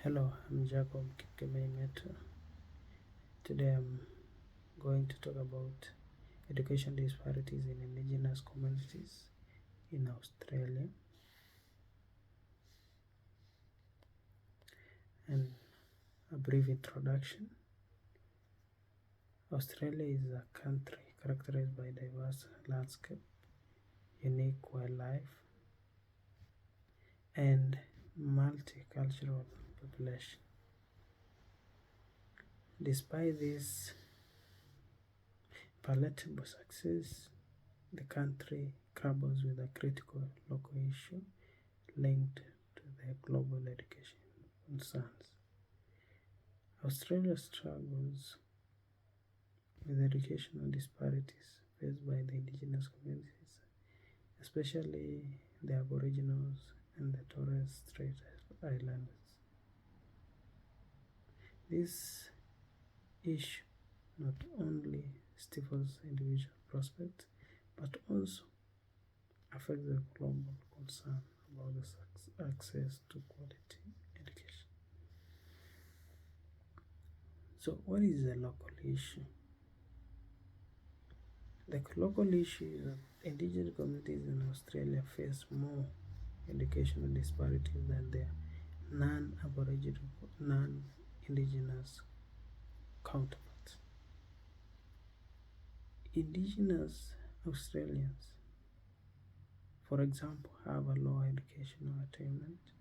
Hello, I'm Jacob Kipkemei Meto. Today I'm going to talk about education disparities in indigenous communities in Australia. And a brief introduction. Australia is a country characterized by diverse landscape, unique wildlife, and multicultural population. Despite this palatable success, the country grapples with a critical local issue linked to the global education concerns. Australia struggles with educational disparities faced by the indigenous communities, especially the Aboriginals and the Torres Strait Islanders. This issue not only stifles individual prospects, but also affects the global concern about the access to quality education. So what is the local issue? The local issue is that indigenous communities in Australia face more educational disparities than their non-Aboriginal, non-indigenous counterparts. Indigenous Australians, for example, have a lower educational attainment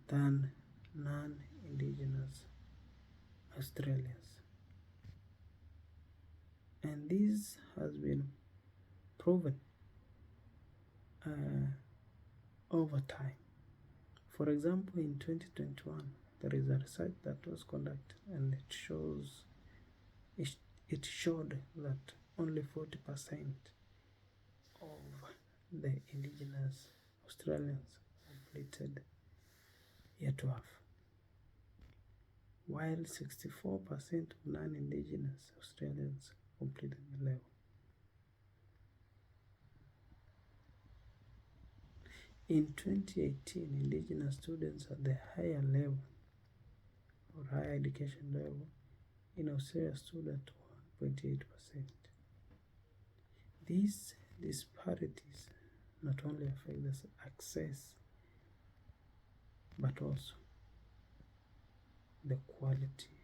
than non-indigenous Australians. And this has been proven over time. For example, in 2021, there is a research that was conducted, and it showed that only 40% of the indigenous Australians completed year 12, while 64% of non-indigenous Australians completed the level. In 2018, indigenous students at the higher level or higher education level in Australia stood at 1.8%. These disparities not only affect the access, but also the quality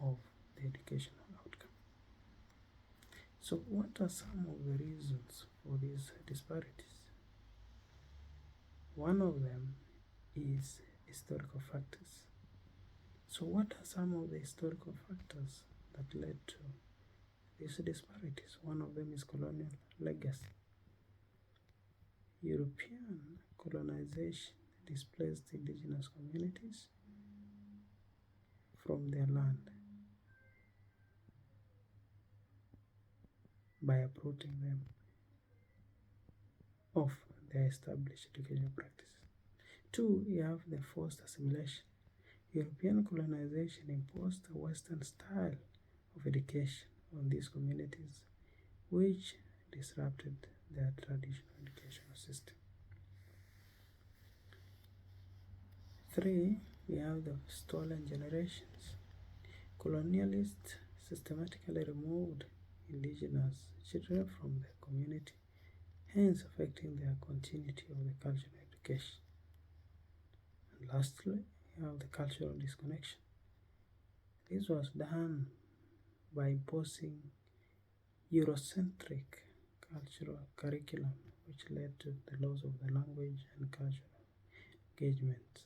of the educational outcome. So what are some of the reasons for these disparities? One of them is historical factors. So what are some of the historical factors that led to these disparities? One of them is colonial legacy. European colonization displaced indigenous communities from their land by uprooting them of their established educational practices. Two, you have the forced assimilation. European colonization imposed a Western style of education on these communities, which disrupted their traditional educational system. Three, we have the stolen generations. Colonialists systematically removed indigenous children from the community, hence affecting their continuity of the cultural education. And lastly, you have the cultural disconnection. This was done by imposing Eurocentric cultural curriculum, which led to the loss of the language and cultural engagement,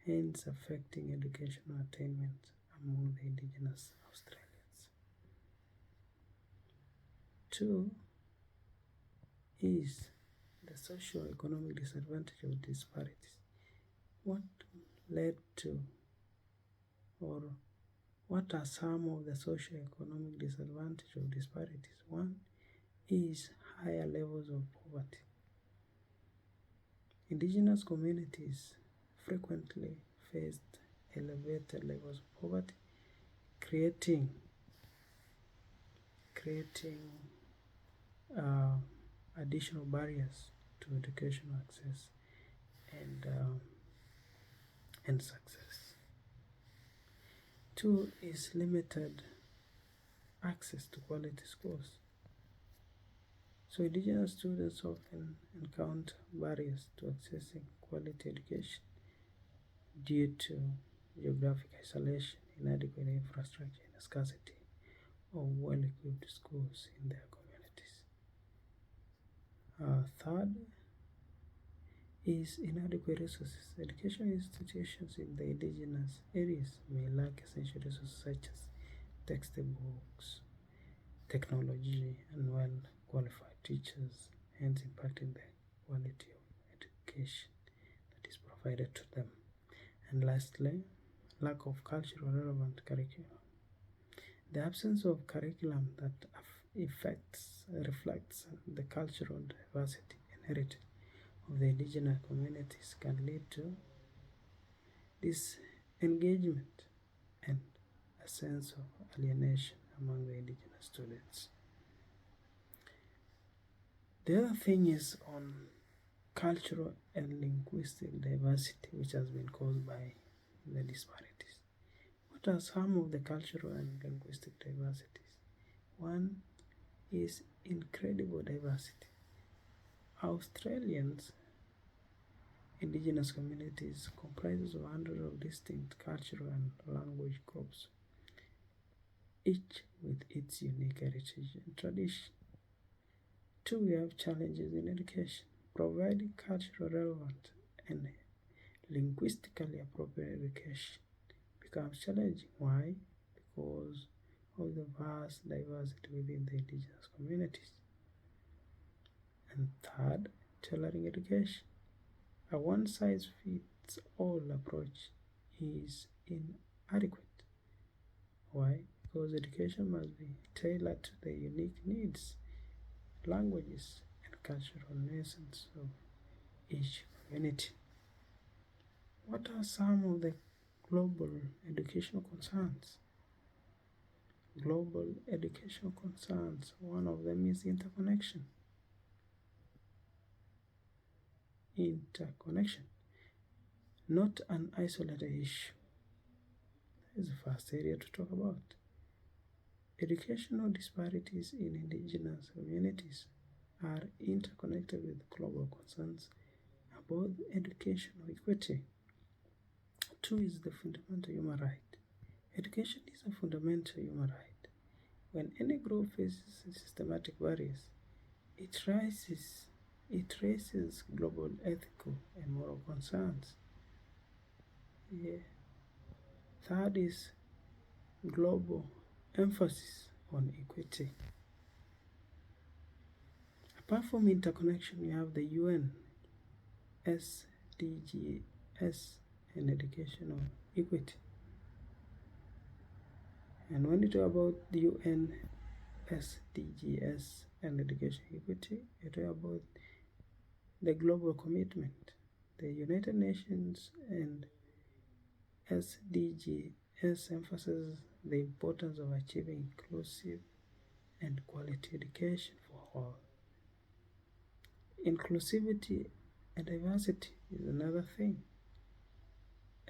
hence affecting educational attainment among the indigenous Australians. Two is the socio-economic disadvantage of disparities. What led to, or what are some of the socio-economic disadvantage of disparities? One is higher levels of poverty. Indigenous communities frequently faced elevated levels of poverty, creating additional barriers to educational access and and success. 2 is limited access to quality schools. So indigenous students often encounter barriers to accessing quality education due to geographic isolation, inadequate infrastructure, and scarcity of well-equipped schools in their communities. Third is inadequate resources. Educational institutions in the indigenous areas may lack essential resources such as textbooks, technology, and well-qualified teachers, hence impacting the quality of education that is provided to them. And lastly, lack of cultural relevant curriculum. The absence of curriculum that reflects the cultural diversity and heritage of the indigenous communities can lead to disengagement and a sense of alienation among the indigenous students. The other thing is on cultural and linguistic diversity, which has been caused by the disparities. What are some of the cultural and linguistic diversities? One is incredible diversity. Australians indigenous communities comprises of hundreds of distinct cultural and language groups, each with its unique heritage and tradition. 2, we have challenges in education. Providing culturally relevant and linguistically appropriate education becomes challenging. Why? Because of the vast diversity within the indigenous communities. And third, tailoring education. A one-size-fits-all approach is inadequate. Why? Because education must be tailored to the unique needs, languages, and cultural nuances of each community. What are some of the global educational concerns? Global educational concerns, one of them is interconnection. Interconnection, not an isolated issue. This is the first area to talk about. Educational disparities in indigenous communities are interconnected with global concerns about educational equity. 2 is the fundamental human right. Education is a fundamental human right. When any group faces systematic barriers, it raises global ethical and moral concerns. Third is global emphasis on equity. Apart from interconnection, we have the UN SDGs and educational equity. And when you talk about the UN SDGs and education equity, you talk about the global commitment. The United Nations and SDGs emphasizes the importance of achieving inclusive and quality education for all. Inclusivity and diversity is another thing.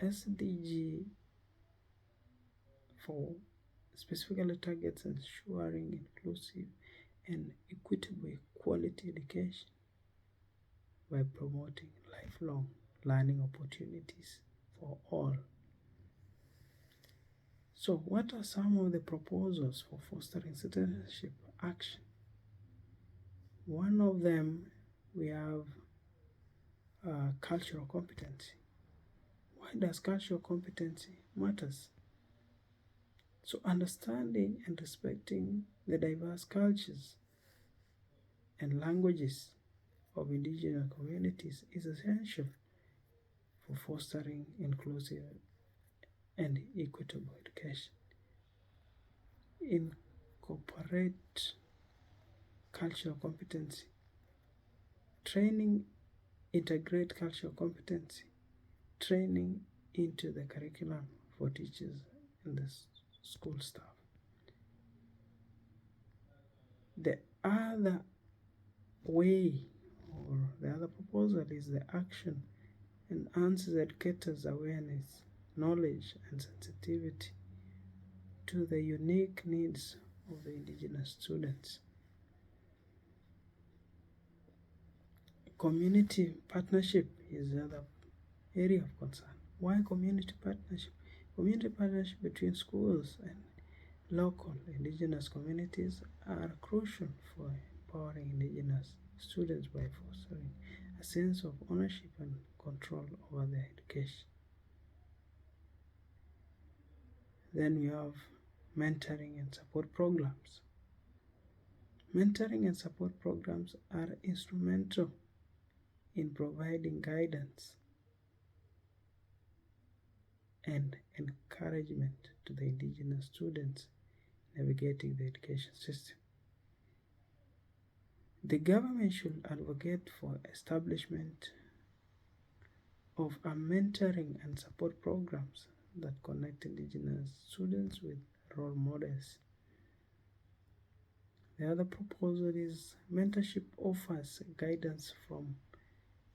SDG 4 specifically targets ensuring inclusive and equitable quality education by promoting lifelong learning opportunities for all. So, what are some of the proposals for fostering citizenship action? One of them, we have cultural competency. Why does cultural competency matters? So understanding and respecting the diverse cultures and languages of indigenous communities is essential for fostering inclusive and equitable education. Incorporate cultural competency. Training, integrate cultural competency. Training into the curriculum for teachers and the school staff. The other way or the other proposal is the action enhances educators' awareness, knowledge, and sensitivity to the unique needs of the indigenous students. Community partnership is the other area of concern. Why community partnership? Community partnership between schools and local indigenous communities are crucial for empowering indigenous students by fostering a sense of ownership and control over their education. Then we have mentoring and support programs. Mentoring and support programs are instrumental in providing guidance and encouragement to the indigenous students navigating the education system. The government should advocate for establishment of a mentoring and support programs that connect indigenous students with role models. The other proposal is mentorship offers guidance from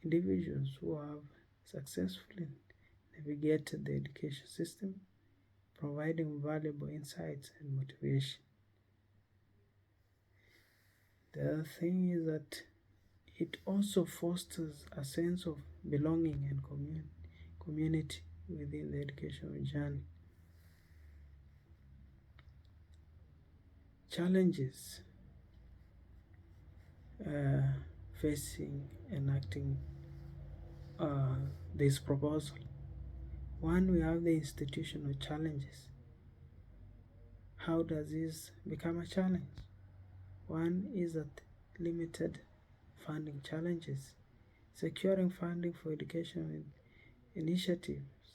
individuals who have successfully navigated the education system, providing valuable insights and motivation. The other thing is that it also fosters a sense of belonging and community within the educational journey. Challenges facing enacting this proposal. One, we have the institutional challenges. How does this become a challenge? One is that limited funding challenges. Securing funding for education initiative